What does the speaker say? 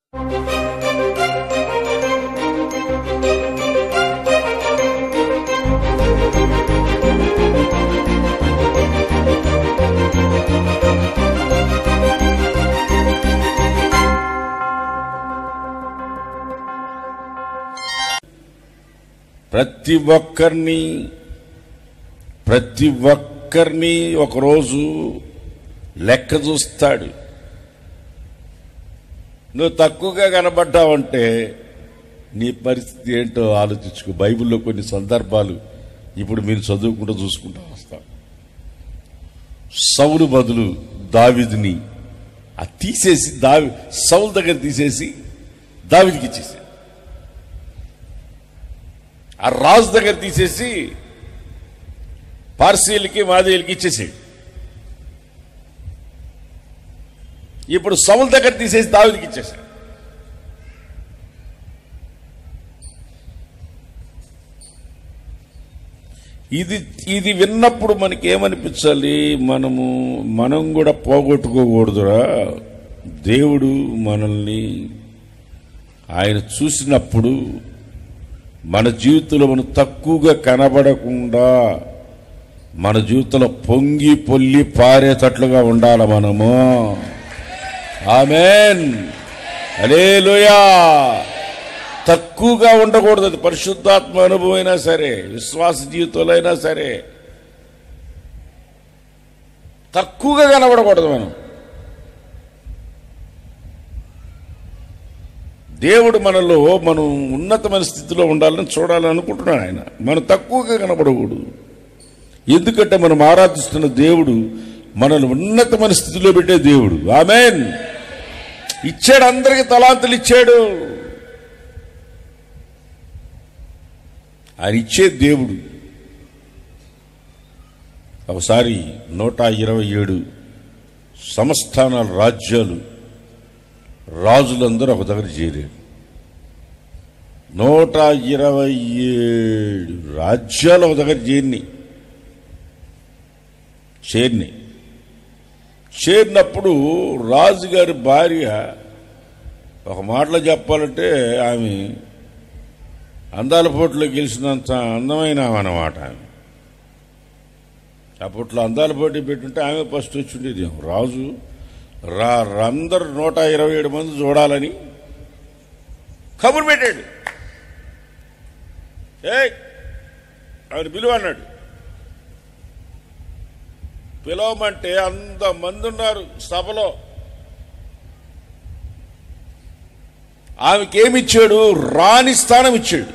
ప్రతి ఒక్కరిని ఒకరోజు లెక్క చూస్తాడు. నువ్వు తక్కువగా కనబడ్డావంటే నీ పరిస్థితి ఏంటో ఆలోచించుకో. బైబిల్లో కొన్ని సందర్భాలు ఇప్పుడు మీరు చదువుకుంటూ చూసుకుంటూ వస్తాం. సౌలు బదులు దావీదుని తీసేసి సౌలు దగ్గర తీసేసి దావీదుకి ఇచ్చేసి, ఆ రాజు దగ్గర తీసేసి పార్సీలకి మాదేయులకి ఇచ్చేసాడు. ఇప్పుడు సౌలు దగ్గర తీసేసి దావీదుకి ఇచ్చేసాడు. ఇది విన్నప్పుడు మనకి ఏమనిపించాలి? మనం కూడా పోగొట్టుకోకూడదురా. దేవుడు మనల్ని ఆయన చూసినప్పుడు మన జీవితంలో మనం తక్కువగా కనబడకుండా మన జీవితంలో పొంగి పొల్లి పారేటట్లుగా ఉండాలి మనము. ఆమేన్, హల్లెలూయా. తక్కువగా ఉండకూడదు. అది పరిశుద్ధాత్మ అనుభవం అయినా సరే, విశ్వాస జీవితంలో అయినా సరే తక్కువగా కనబడకూడదు. దేవుడు మనలో మనం ఉన్నతమైన స్థితిలో ఉండాలని చూడాలని అనుకుంటున్నాడు ఆయన. మనం తక్కువగా కనబడకూడదు. ఎందుకంటే మనం ఆరాధిస్తున్న దేవుడు మనల్ని ఉన్నతమైన స్థితిలో పెట్టే దేవుడు. ఆమేన్. ఇచ్చాడు, అందరికి తలాంతులు ఇచ్చాడు. ఆయన ఇచ్చే దేవుడు. ఒకసారి 127 సంస్థానాల రాజ్యాలు రాజులందరూ ఒక దగ్గర చేరారు. 127 రాజ్యాలు ఒక దగ్గర చేరినప్పుడు రాజుగారి భార్య, ఒక మాటలో చెప్పాలంటే ఆమె అందాల పోటీలో గెలిచినంత అందమైన అన్నమాట. అప్పట్లో అందాల పోటీ పెట్టుంటే ఆమె ఫస్ట్ వచ్చి ఉండేది. రాజు అందరు 127 మంది చూడాలని కబురు పెట్టాడు. ఆయన పిలువ అన్నాడు. పిలవమంటే 100 మంది ఉన్నారు సభలో. ఆమెకేమిచ్చాడు? రాణి స్థానం ఇచ్చాడు.